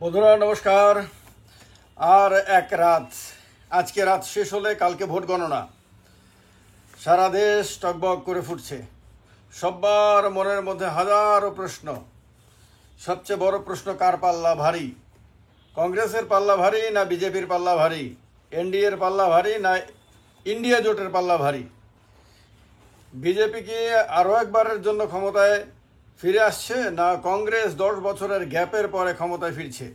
বন্ধুরা নমস্কার। আর এক রাত, আজকে রাত শেষ হলে কালকে ভোট গণনা। সারা দেশ টকবক করে ফুটছে, সবার মনের মধ্যে হাজারো প্রশ্ন। সবচেয়ে বড় প্রশ্ন, কার পাল্লা ভারী? কংগ্রেসের পাল্লা ভারী না বিজেপির পাল্লা ভারী? এনডিএর পাল্লা ভারী না ইন্ডিয়া জোটের পাল্লা ভারী? বিজেপি কি আরও একবারের জন্য ক্ষমতায় ফিরে আসছে, না কংগ্রেস 10 বছরের গ্যাপের পরে ক্ষমতায় ফিরছে?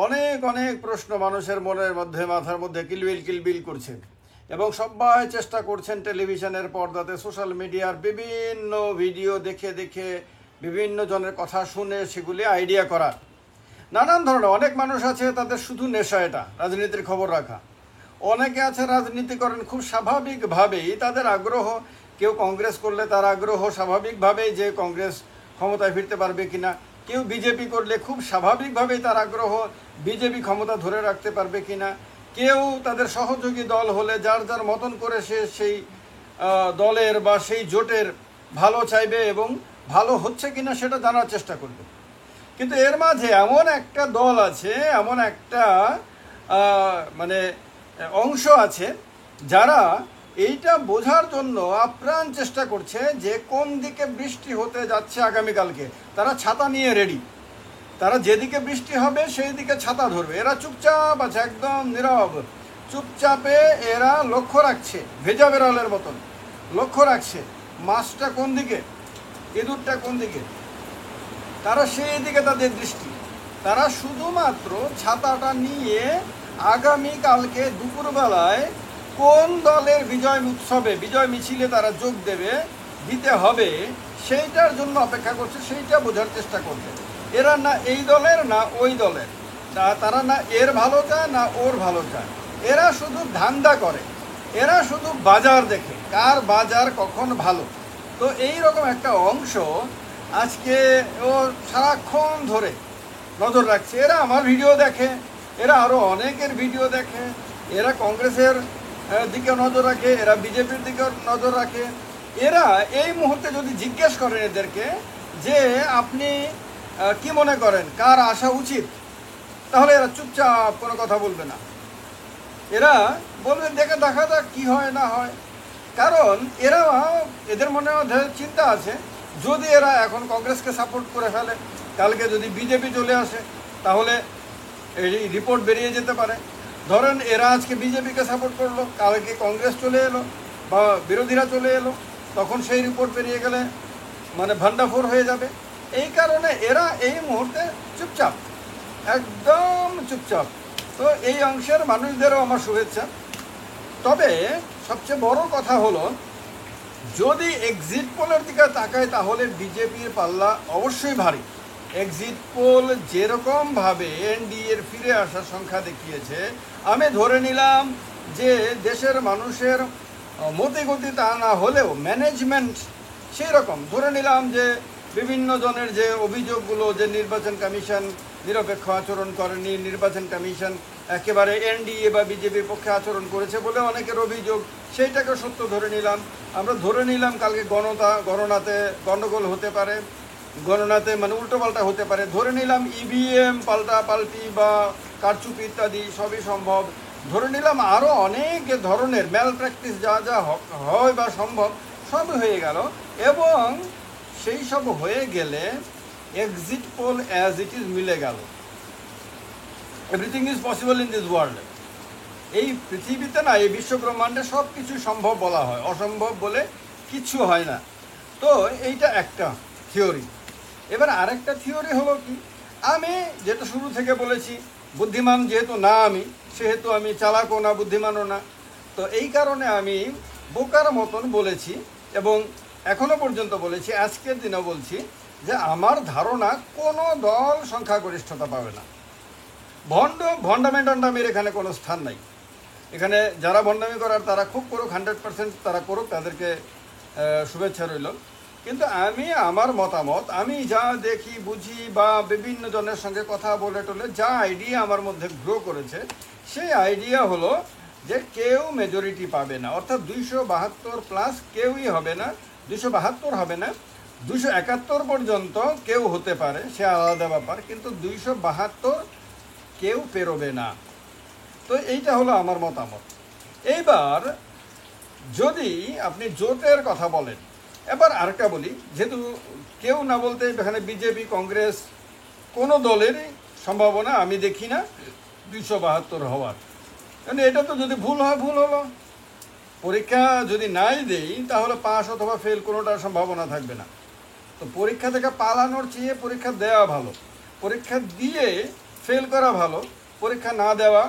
অনেক অনেক প্রশ্ন মানুষের মনের মধ্যে, মাথার মধ্যে কিলবিল কিলবিল করছে, এবং সবাই চেষ্টা করছেন টেলিভিশনের পর্দাতে, সোশ্যাল মিডিয়ার বিভিন্ন ভিডিও দেখে দেখে, বিভিন্ন জনের কথা শুনে সেগুলি আইডিয়া করা। নানান ধরনের অনেক মানুষ আছে, তাদের শুধু নেশা এটা রাজনীতির খবর রাখা। অনেকে আছে রাজনীতি করেন খুব স্বাভাবিকভাবেই, তাদের আগ্রহ, কেউ কংগ্রেস করলে তার আগ্রহ স্বাভাবিকভাবেই যে কংগ্রেস ক্ষমতায় ফিরতে পারবে কিনা, কেউ বিজেপি করলে খুব স্বাভাবিকভাবেই তার আগ্রহ বিজেপি ক্ষমতা ধরে রাখতে পারবে কিনা, কেউ তাদের সহযোগী দল হলে যার যার মতন করে সে সেই দলের বা সেই জোটের ভালো চাইবে এবং ভালো হচ্ছে কিনা সেটা জানার চেষ্টা করবে। কিন্তু এর মাঝে এমন একটা দল আছে, এমন একটা মানে অংশ আছে যারা এইটা বোঝার জন্য আপ্রাণ চেষ্টা করছে যে কোন দিকে বৃষ্টি হতে যাচ্ছে আগামীকালকে। তারা ছাতা নিয়ে রেডি, তারা যেদিকে বৃষ্টি হবে সেই দিকে ছাতা ধরবে। এরা চুপচাপ আছে, একদম নীরব, চুপচাপে এরা লক্ষ্য রাখছে, ভেজা বেড়ালের মতন লক্ষ্য রাখছে মাছটা কোন দিকে, ইঁদুরটা কোন দিকে, তারা সেই দিকে তাদের দৃষ্টি। তারা শুধুমাত্র ছাতাটা নিয়ে আগামীকালকে দুপুরবেলায় কোন দলের বিজয় উৎসবে, বিজয় মিছিলে তারা যোগ দিতে হবে সেইটার জন্য অপেক্ষা করছে, সেইটা বোঝার চেষ্টা করছে। এরা না এই দলের না ওই দলের, তারা না এর ভালো চায় না ওর ভালো চায়, এরা শুধু ধান্দা করে, এরা শুধু বাজার দেখে, কার বাজার কখন ভালো। তো এই রকম একটা অংশ আজকে ও সারাক্ষণ ধরে নজর রাখছে। এরা আমার ভিডিও দেখে, এরা আরও অনেকের ভিডিও দেখে, এরা কংগ্রেসের দিকে নজর রাখে, এরা বিজেপির দিকে নজর রাখে। এরা এই মুহূর্তে যদি জিজ্ঞেস করেন এদেরকে যে আপনি কি মনে করেন কার আসা উচিত, তাহলে এরা চুপচাপ কোনো কথা বলবে না। এরা বলবে দেখা যাক কী হয় না হয়। কারণ এদের মনে মধ্যে চিন্তা আছে, যদি এরা এখন কংগ্রেসকে সাপোর্ট করে ফেলে, কালকে যদি বিজেপি চলে আসে তাহলে এই রিপোর্ট বেরিয়ে যেতে পারে। ধরেন এরা আজকে বিজেপিকে সাপোর্ট করলো, কালকে কংগ্রেস চলে এলো বা বিরোধীরা চলে এলো, তখন সেই রিপোর্ট বেরিয়ে গেলে মানে ভান্ডাফোর হয়ে যাবে। এই কারণে এরা এই মুহূর্তে চুপচাপ, একদম চুপচাপ। তো এই অংশের মানুষদেরও আমার শুভেচ্ছা। তবে সবচেয়ে বড় কথা হলো, যদি এক্সিট পোলের দিকে তাকায় তাহলে বিজেপির পাল্লা অবশ্যই ভারী। এক্সিট পোল যেরকমভাবে এনডিএর ফিরে আসার সংখ্যা দেখিয়েছে, আমি ধরে নিলাম যে দেশের মানুষের মতে গতি তা না হলেও ম্যানেজমেন্ট সেই রকম ধরে নিলাম যে বিভিন্ন জনের যে অভিযোগগুলো, যে নির্বাচন কমিশন নিরপেক্ষ আচরণ করেনি, নির্বাচন কমিশন একেবারে এনডিএ বা বিজেপির পক্ষে আচরণ করেছে বলে অনেকের অভিযোগ, সেইটাকে সত্য ধরে নিলাম। আমরা ধরে নিলাম কালকে গণনাতে গণ্ডগোল হতে পারে, গণনাতে মানে উল্টোপাল্টা হতে পারে, ধরে নিলাম ইভিএম পাল্টাপাল্টি বা কারচুপি ইত্যাদি সবই সম্ভব, ধরে নিলাম আরও অনেক ধরনের ম্যাল প্র্যাকটিস যা যা হয় বা সম্ভব সব হয়ে গেল। এবং সেই সব হয়ে গেলে exit pole as it is মিলে গেল। Everything is possible in this world. এই পৃথিবীতে না, এই বিশ্বব্রহ্মাণ্ডে সব কিছু সম্ভব বলা হয়, অসম্ভব বলে কিছু হয় না। তো এইটা একটা থিওরি। এবার আরেকটা থিওরি হলো কি, আমি যেটা শুরু থেকে বলেছি, বুদ্ধিমান যেহেতু না আমি, সেহেতু আমি চালাকও না বুদ্ধিমানও না। তো এই কারণে আমি বোকার মতন বলেছি এবং এখনও পর্যন্ত বলেছি, আজকের দিনেও বলছি যে আমার ধারণা কোনো দল সংখ্যাগরিষ্ঠতা পাবে না। ভণ্ডামির এখানে কোনো স্থান নাই। এখানে যারা ভণ্ডামি করার তারা খুব করুক, 100% তারা করুক, তাদেরকে শুভেচ্ছা রইল। কিন্তু আমি আমার মতামত, আমি যা দেখি বুঝি বা বিভিন্ন জনের সঙ্গে কথা বলে টলে যা আইডিয়া আমার মধ্যে গ্রো করেছে, সেই আইডিয়া হলো যে কেউ মেজরিটি পাবে না, অর্থাৎ 272 প্লাস কেউই হবে না, 272 হবে না, 271 পর্যন্ত কেউ হতে পারে, সে আলাদা ব্যাপার, কিন্তু 272 কেউ পেরোবে না। তো এইটা হলো আমার মতামত। এইবার যদি আপনি জোটের কথা বলেন, এবার আরেকটা বলি, যেহেতু কেউ না বলতে এখানে বিজেপি কংগ্রেস কোনো দলেরই সম্ভাবনা আমি দেখি না 272 হওয়ার। কারণ এটা তো যদি ভুল হয়, ভুল হলো। পরীক্ষা যদি নাই দেই তাহলে পাস অথবা ফেল কোনোটার সম্ভাবনা থাকবে না। তো পরীক্ষা থেকে পালানোর চেয়ে পরীক্ষা দেওয়া ভালো, পরীক্ষা দিয়ে ফেল করা ভালো, পরীক্ষা না দেওয়া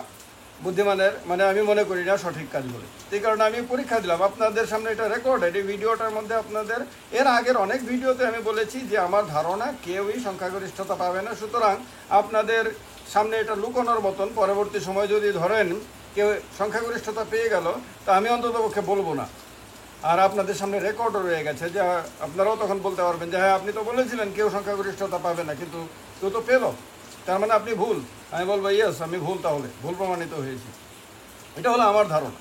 বুদ্ধিমানের মানে আমি মনে করি না সঠিক কাজ বলে। সেই কারণে আমি পরীক্ষা দিলাম। আপনাদের সামনে এটা রেকর্ডেড, এই ভিডিওটার মধ্যে আপনাদের এর আগের অনেক ভিডিওতে আমি বলেছি যে আমার ধারণা কেউই সংখ্যাগরিষ্ঠতা পাবে না। সুতরাং আপনাদের সামনে এটা লুকানোর মতন, পরবর্তী সময় যদি ধরেন কেউ সংখ্যাগরিষ্ঠতা পেয়ে গেল তা আমি অন্ততপক্ষে বলবো না। আর আপনাদের সামনে রেকর্ডও রয়ে গেছে, যে আপনারাও তখন বলতে পারবেন যে হ্যাঁ আপনি তো বলেছিলেন কেউ সংখ্যাগরিষ্ঠতা পাবে না, কিন্তু কেউ তো পেল, তার মানে আপনি ভুল। আমি বলবো ইয়েস আমি ভুল, তাহলে ভুল প্রমাণিত হয়েছি। এটা হলো আমার ধারণা।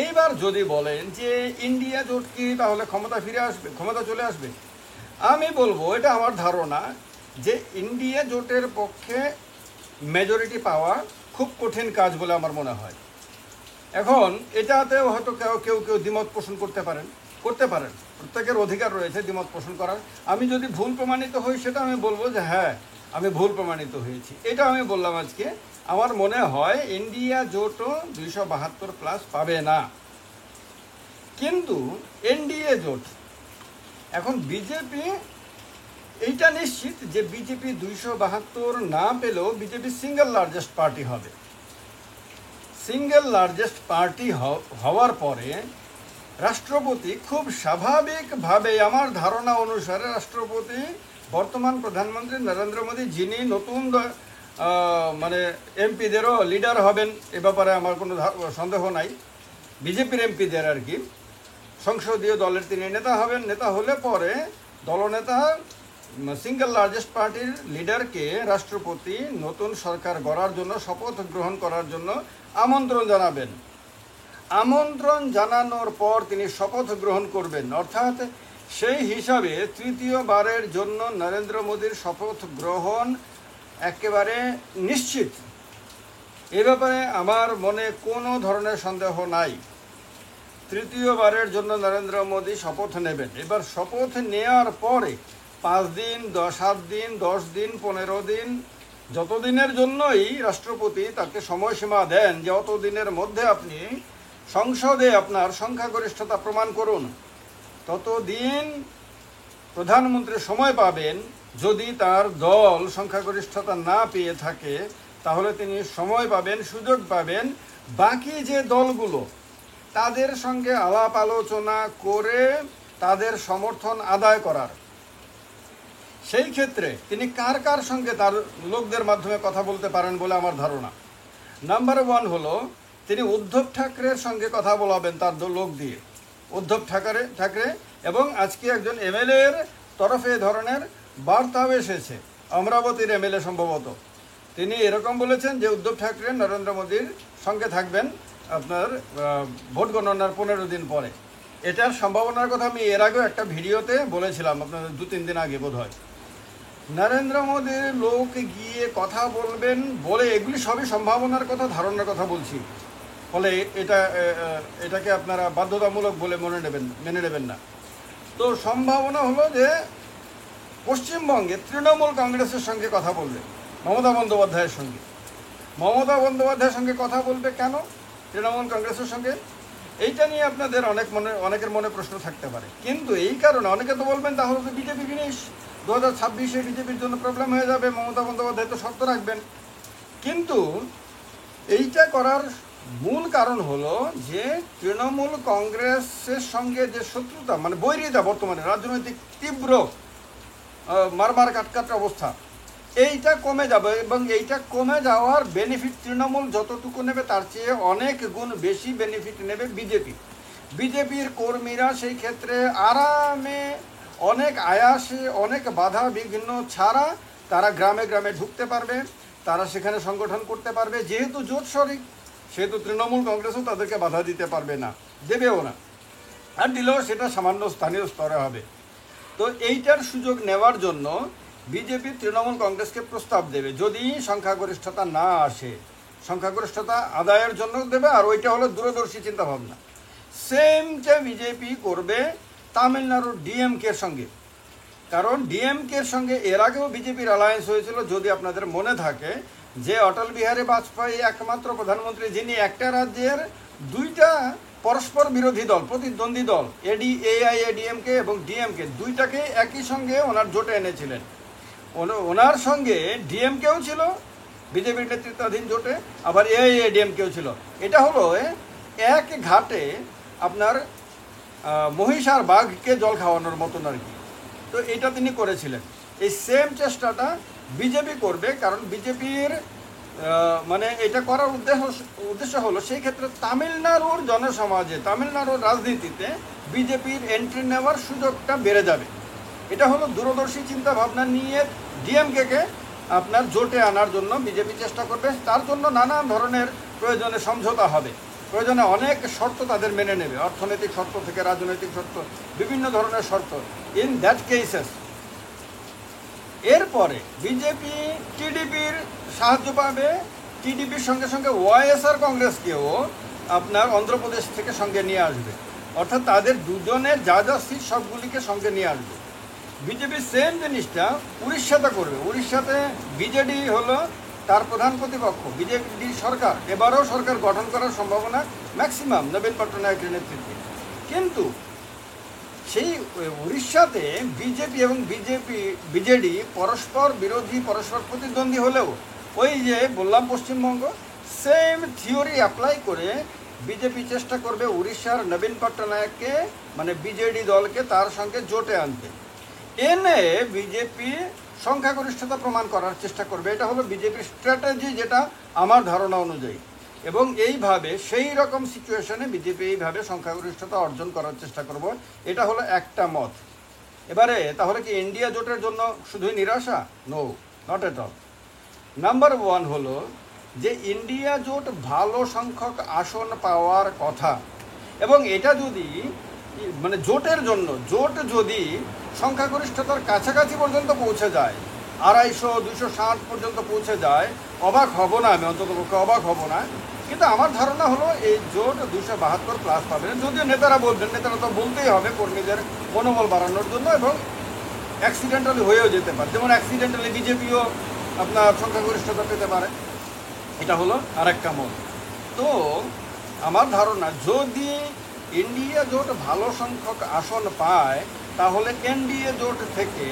এইবার যদি বলেন যে ইন্ডিয়া জোট কি তাহলে ক্ষমতা ফিরে আসবে, ক্ষমতা চলে আসবে, আমি বলবো এটা আমার ধারণা যে ইন্ডিয়া জোটের পক্ষে মেজরিটি পাওয়া খুব কঠিন কাজ বলে আমার মনে হয়। এখন এটাতেও হয়তো কেউ কেউ কেউ দ্বিমত পোষণ করতে পারেন, প্রত্যেকের অধিকার রয়েছে দ্বিমত পোষণ করার। আমি যদি ভুল প্রমাণিত হই সেটা আমি বলবো যে হ্যাঁ আমি ভুল প্রমাণিত হয়েছি। এটা আমি বললাম আজকে আমার মনে হয় ইন্ডিয়া জোটও 272+ পাবে না। কিন্তু এনডিএ জোট, এখন বিজেপি এইটা নিশ্চিত যে বিজেপি 272 না পেলেও বিজেপি সিঙ্গেল লার্জেস্ট পার্টি হবে। সিঙ্গেল লার্জেস্ট পার্টি হওয়ার পরে রাষ্ট্রপতি খুব স্বাভাবিকভাবে, আমার ধারণা অনুসারে রাষ্ট্রপতি বর্তমান প্রধানমন্ত্রী নরেন্দ্র মোদী, যিনি নতুন মানে এমপিদেরও লিডার হবেন এ ব্যাপারে আমার কোনো সন্দেহ নাই, বিজেপির এমপিদের আর কি, সংসদীয় দলের তিনি নেতা হবেন। নেতা হলে পরে দলনেতা সিঙ্গেল লার্জেস্ট পার্টির লিডারকে রাষ্ট্রপতি নতুন সরকার গড়ার জন্য, শপথ গ্রহণ করার জন্য আমন্ত্রণ জানাবেন। আমন্ত্রণ জানানোর পর তিনি শপথ গ্রহণ করবেন, অর্থাৎ সেই হিসাবে তৃতীয়বারের জন্য নরেন্দ্র মোদীর শপথ গ্রহণ একেবারে নিশ্চিত। এ ব্যাপারে আমার মনে কোনো ধরনের সন্দেহ নাই। তৃতীয়বারের জন্য নরেন্দ্র মোদী শপথ নেবেন। এবার শপথ নেওয়ার পরে 5 দিন, 7 দিন, 10 দিন, 15 দিন, যতদিনের জন্যই রাষ্ট্রপতি তাকে সময়সীমা দেন যে অত দিনের মধ্যে আপনি সংসদে আপনার সংখ্যাগরিষ্ঠতা প্রমাণ করুন, ততদিন প্রধানমন্ত্রী সময় পাবেন। যদি তার দল সংখ্যাগরিষ্ঠতা না পেয়ে থাকে তাহলে তিনি সময় পাবেন, সুযোগ পাবেন বাকি যে দলগুলো তাদের সঙ্গে আলাপ আলোচনা করে তাদের সমর্থন আদায় করার। সেই ক্ষেত্রে তিনি কার কার সঙ্গে তার লোকদের মাধ্যমে কথা বলতে পারেন বলে আমার ধারণা। নাম্বার 1 হলো তিনি উদ্ধব ঠাকরের সঙ্গে কথা বলাবেন তার লোক দিয়ে, উদ্ধব ঠাকরে। এবং আজকে একজন এমএলএ এর তরফে এ ধরনের বার্তাও এসেছে, অমরাবতীর এমএলএ সম্ভবত। তিনি এরকম বলেছেন যে উদ্ধব ঠাকরে নরেন্দ্র মোদীর সঙ্গে থাকবেন আপনার ভোট গণনার 15 দিন পরে। এটার সম্ভাবনার কথা আমি এর আগেও একটা ভিডিওতে বলেছিলাম, আপনাদের 2-3 দিন আগে বোধ হয়। নরেন্দ্র মোদীর লোক গিয়ে কথা বলবেন বলে এগুলি সবই সম্ভাবনার কথা, ধারণার কথা বলছি। ফলে এটাকে আপনারা বাধ্যতামূলক বলে মেনে নেবেন না। তো সম্ভাবনা হলো যে পশ্চিমবঙ্গে তৃণমূল কংগ্রেসের সঙ্গে কথা বলবে, মমতা বন্দ্যোপাধ্যায়ের সঙ্গে। মমতা বন্দ্যোপাধ্যায়ের সঙ্গে কথা বলবে কেন তৃণমূল কংগ্রেসের সঙ্গে, এইটা নিয়ে আপনাদের অনেকের মনে প্রশ্ন থাকতে পারে। কিন্তু এই কারণে অনেকে তো বলবেন তাহলে তো বিজেপি ফিনিশ, 2026-এ বিজেপির জন্য প্রবলেম হয়ে যাবে, মমতা বন্দ্যোপাধ্যায় তো শর্ত রাখবেন। কিন্তু এইটা করার মূল কারণ হলো যে তৃণমূল কংগ্রেসের সঙ্গে যে শত্রুতা, মানে বৈরিতা, বর্তমানে রাজনৈতিক তীব্র মারমার কাটকাট অবস্থা, এইটা কমে যাবে। এবং এইটা কমে যাওয়ার বেনিফিট তৃণমূল যতটুকু নেবে তার চেয়ে অনেক গুণ বেশি বেনিফিট নেবে বিজেপির কর্মীরা। সেই ক্ষেত্রে আরামে, অনেক আয়াসে, অনেক বাধা বিঘ্ন ছাড়া তারা গ্রামে গ্রামে ঢুকতে পারবে, তারা সেখানে সংগঠন করতে পারবে। যেহেতু জোট শরিক সেহেতু তৃণমূল কংগ্রেসও তাদেরকে বাধা দিতে পারবে না, দেবেও না। আর দিলেও সেটা সামান্য স্থানীয় স্তরে হবে। তো এইটার সুযোগ নেওয়ার জন্য বিজেপি তৃণমূল কংগ্রেসকে প্রস্তাব দেবে, যদি সংখ্যাগরিষ্ঠতা না আসে, সংখ্যাগরিষ্ঠতা আদায়ের জন্য দেবে। আর ওইটা হলো দূরদর্শী চিন্তাভাবনা। সেমটা বিজেপি করবে তামিলনাড়ুর ডিএমকের সঙ্গে, কারণ ডিএমকের সঙ্গে এর আগেও বিজেপির অ্যালায়েন্স হয়েছিল, যদি আপনাদের মনে থাকে, যে অটল বিহারী বাজপেয়ী একমাত্র প্রধানমন্ত্রী যিনি একটা রাজ্যের দুইটা পরস্পর বিরোধী দল, প্রতিদ্বন্দ্বী দল, এআইএডিএমকে এবং ডিএমকে দুইটাকে একই সঙ্গে ওনার জোটে এনেছিলেন। ওনার সঙ্গে ডিএমকেও ছিল বিজেপির নেতৃত্বাধীন জোটে, আবার এআইএডিএমকেও ছিল। এটা হলো এক ঘাটে আপনার মহিষ আর বাঘকে জল খাওয়ানোর মতন আর কি। তো এটা তিনি করেছিলেন। এই সেম চেষ্টাটা বিজেপি করবে, কারণ বিজেপির মানে এটা করার উদ্দেশ্য হলো সেই ক্ষেত্রে তামিলনাড়ুর জনসমাজে, তামিলনাড়ুর রাজনীতিতে বিজেপির এন্ট্রি নেওয়ার সুযোগটা বেড়ে যাবে। এটা হলো দূরদর্শী চিন্তা ভাবনা নিয়ে ডিএমকে আপনার জোটে আনার জন্য বিজেপি চেষ্টা করবে। তার জন্য নানান ধরনের প্রয়োজনে সমঝোতা হবে, প্রয়োজনে অনেক শর্ত তাদের মেনে নেবে, অর্থনৈতিক শর্ত থেকে রাজনৈতিক শর্ত, বিভিন্ন ধরনের শর্ত। ইন দ্যাট কেসেস এরপরে বিজেপি টিডিপির সাহায্য পাবে, টিডিপির সঙ্গে সঙ্গে ওয়াইএসআর কংগ্রেসকেও আপনার অন্ধ্রপ্রদেশ থেকে সঙ্গে নিয়ে আসবে, অর্থাৎ তাদের দুজনের যা যা সিট সবগুলিকে সঙ্গে নিয়ে আসবে। বিজেপি সেম জিনিসটা উড়িষ্যাতে করবে। উড়িষ্যাতে বিজেডি হলো তার প্রধান প্রতিপক্ষ, বিজেপি সরকার এবারও সরকার গঠন করার সম্ভাবনা ম্যাক্সিমাম নবীন পট্টনায়কের নেতৃত্বে। কিন্তু সেই উড়িষ্যাতে বিজেপি এবং বিজেডি পরস্পর বিরোধী, পরস্পর প্রতিদ্বন্দ্বী হলেও ওই যে বললাম পশ্চিমবঙ্গ, সেম থিওরি অ্যাপ্লাই করে বিজেপি চেষ্টা করবে উড়িষ্যার নবীন পট্টনায়ককে, মানে বিজেডি দলকে তার সঙ্গে জোটে আনতে। এনে বিজেপি সংখ্যাগরিষ্ঠতা প্রমাণ করার চেষ্টা করবে। এটা হলো বিজেপির স্ট্র্যাটেজি, যেটা আমার ধারণা অনুযায়ী। এবং এইভাবে সেই রকম সিচুয়েশনে বিজেপি এইভাবে সংখ্যাগরিষ্ঠতা অর্জন করার চেষ্টা করব, এটা হলো একটা মত। এবারে তাহলে কি ইন্ডিয়া জোটের জন্য শুধুই নিরাশা? No, not at all. Number one হলো যে ইন্ডিয়া জোট ভালো সংখ্যক আসন পাওয়ার কথা, এবং এটা যদি মানে জোটের জন্য, জোট যদি সংখ্যাগরিষ্ঠতার কাছাকাছি পর্যন্ত পৌঁছে যায়, 250-260 পর্যন্ত পৌঁছে যায়, অবাক হব না, আমি অন্ততপক্ষে অবাক হব না। কিন্তু আমার ধারণা হলো এই জোট 272 প্লাস পাবে। যদিও নেতারা বলবেন, নেতারা তো বলতেই হবে কর্মীদের মনোবল বাড়ানোর জন্য, এবং অ্যাক্সিডেন্টালি হয়েও যেতে পারে, যেমন অ্যাক্সিডেন্টালি বিজেপিও আপনার সংখ্যাগরিষ্ঠতা পেতে পারে। এটা হলো আরেকটা মত। তো আমার ধারণা যদি ইন্ডিয়া জোট ভালো সংখ্যক আসন পায়, তাহলে এনডিএ জোট থেকে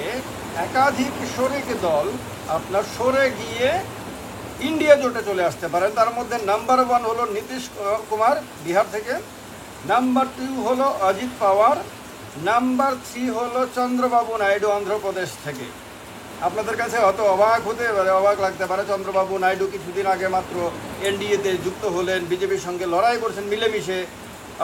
একাধিক শরিক দল আপনার সরে গিয়ে ইন্ডিয়া জোটে চলে আসতে পারেন। তার মধ্যে নাম্বার 1 হলো নীতিশ কুমার বিহার থেকে, নাম্বার 2 হলো অজিত পাওয়ার, নাম্বার 3 হলো চন্দ্রবাবু নাইডু অন্ধ্রপ্রদেশ থেকে। আপনাদের কাছে হয়তো অবাক হতে পারে, অবাক লাগতে পারে, চন্দ্রবাবু নাইডু কিছুদিন আগে মাত্র এনডিএতে যুক্ত হলেন, বিজেপির সঙ্গে লড়াই করছেন মিলেমিশে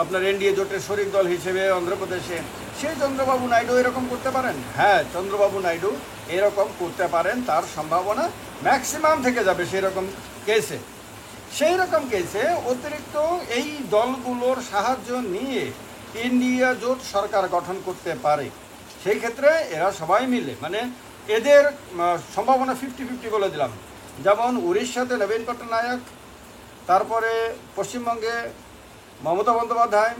আপনার এনডিএ জোটের শরিক দল হিসেবে অন্ধ্রপ্রদেশে। সেই চন্দ্রবাবু নাইডু এরকম করতে পারেন? হ্যাঁ, চন্দ্রবাবু নাইডু এরকম করতে পারেন, তার সম্ভাবনা ম্যাক্সিমাম থেকে যাবে সেই রকম কেসে। সেই রকম কেসে অতিরিক্ত এই দলগুলোর সাহায্য নিয়ে ইন্ডিয়া জোট সরকার গঠন করতে পারে। সেই ক্ষেত্রে এরা সবাই মিলে, মানে এদের সম্ভাবনা 50-50 বলে দিলাম। যেমন উড়িষ্যাতে নবীন পট্টনায়ক, তারপরে পশ্চিমবঙ্গে মমতা বন্দ্যোপাধ্যায়,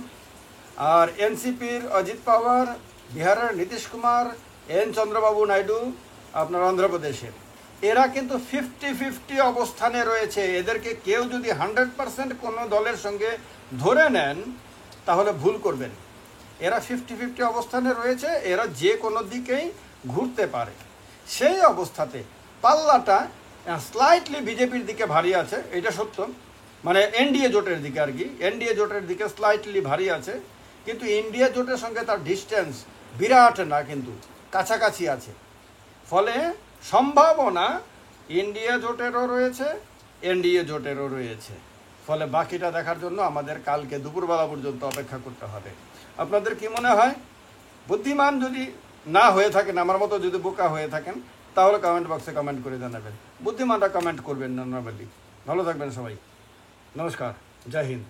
আর এনসিপির অজিত পাওয়ার, বিহারের নীতিশ কুমার, চন্দ্রবাবু নাইডু আপনার অন্ধ্রপ্রদেশে। এরা কিন্তু 50-50 অবস্থানে রয়েছে। এদেরকে কেউ যদি 100% কোনো দলের সঙ্গে ধরে নেন তাহলে ভুল করবেন। এরা 50-50 অবস্থানে রয়েছে, এরা যে কোনো দিকেই ঘুরতে পারে। সেই অবস্থাতে পাল্লাটা স্লাইটলি বিজেপির দিকে ভারী আছে, এটা সত্য, মানে এনডিএ জোটের দিকে আর কি, এনডিএ জোটের দিকে স্লাইটলি ভারী আছে। কিন্তু ইন্ডিয়া জোটের সঙ্গে তার ডিস্টেন্স বিরাট না, কিন্তু কাছাকাছি আছে। ফলে সম্ভাবনা ইন্ডিয়া জোটেরও রয়েছে, এনডিএ জোটেরও রয়েছে। ফলে বাকিটা দেখার জন্য আমাদের কালকে দুপুরবেলা পর্যন্ত অপেক্ষা করতে হবে। আপনাদের কি মনে হয়? বুদ্ধিমান যদি না হয়ে থাকেন, আমার মতো যদি বোকা হয়ে থাকেন, তাহলে কমেন্ট বক্সে কমেন্ট করে জানাবেন। বুদ্ধিমানরা কমেন্ট করবেন নর্মালি। ভালো থাকবেন সবাই। নমস্কার, জয় হিন্দ।